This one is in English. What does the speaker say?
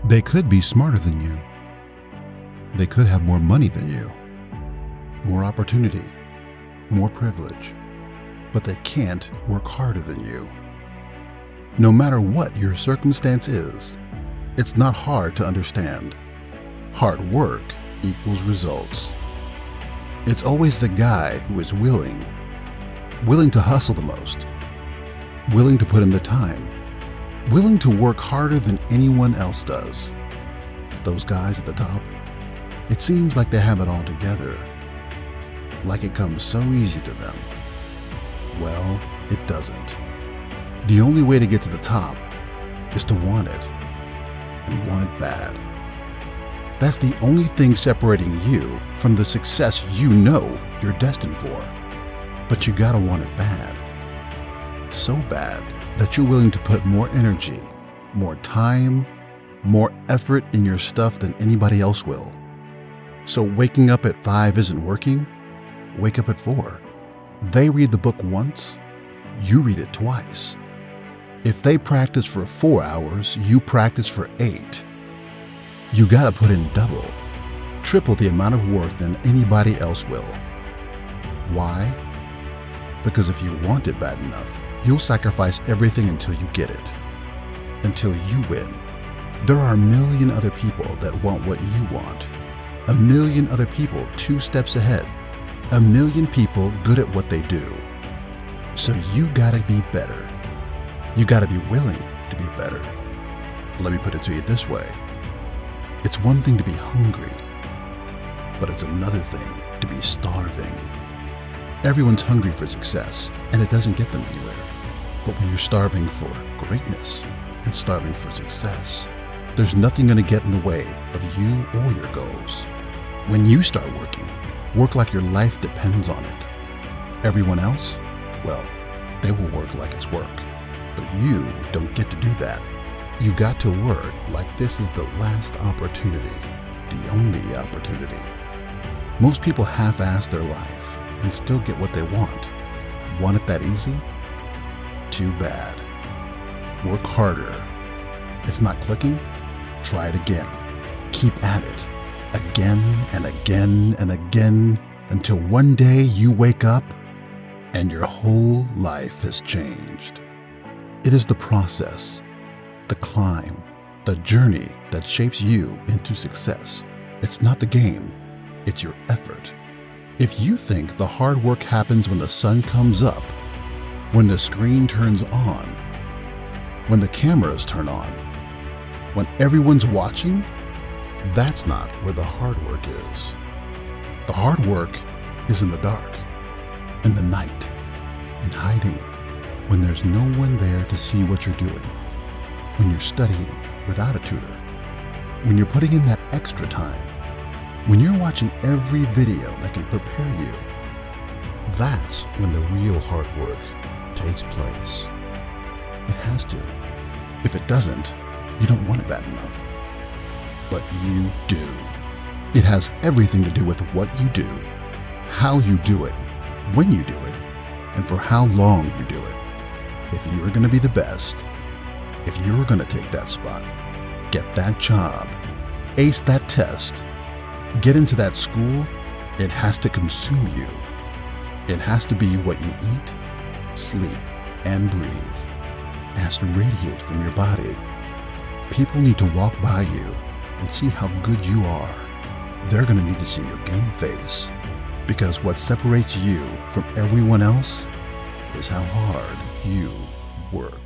They could be smarter than you. They could have more money than you, more opportunity, more privilege, but they can't work harder than you. No matter what your circumstance is, it's not hard to understand. Hard work equals results. It's always the guy who is willing to hustle the most, willing to put in the time, willing to work harder than anyone else does. Those guys at the top, it seems like they have it all together, like it comes so easy to them. Well, it doesn't. The only way to get to the top is to want it, and want it bad. That's the only thing separating you from the success you know you're destined for. But you gotta want it bad. So bad that you're willing to put more energy, more time, more effort in your stuff than anybody else will. So waking up at 5 isn't working, wake up at 4. They read the book once, you read it twice. If they practice for 4 hours, you practice for 8. You gotta put in double, triple the amount of work than anybody else will. Why? Because if you want it bad enough, you'll sacrifice everything until you get it, until you win. There are a million other people that want what you want, a million other people 2 steps ahead, a million people good at what they do. So you gotta be better. You gotta be willing to be better. Let me put it to you this way. It's one thing to be hungry, but it's another thing to be starving. Everyone's hungry for success, and it doesn't get them anywhere. But when you're starving for greatness and starving for success, there's nothing going to get in the way of you or your goals. When you start working, work like your life depends on it. Everyone else, well, they will work like it's work. But you don't get to do that. You got to work like this is the last opportunity, the only opportunity. Most people half-ass their life and still get what they want. Want it that easy? Too bad. Work harder. It's not clicking? Try it again. Keep at it. Again and again and again until one day you wake up and your whole life has changed. It is the process, the climb, the journey that shapes you into success. It's not the game, it's your effort. If you think the hard work happens when the sun comes up, when the screen turns on, when the cameras turn on, when everyone's watching, that's not where the hard work is. The hard work is in the dark, in the night, in hiding, when there's no one there to see what you're doing, when you're studying without a tutor, when you're putting in that extra time, when you're watching every video that can prepare you. That's when the real hard work takes place. It has to. If it doesn't, you don't want it bad enough. But you do. It has everything to do with what you do, how you do it, when you do it, and for how long you do it. If you're going to be the best, if you're going to take that spot, get that job, ace that test, get into that school, it has to consume you. It has to be what you eat, sleep, and breathe. It has to radiate from your body. People need to walk by you and see how good you are. They're going to need to see your game face, because what separates you from everyone else is how hard you work.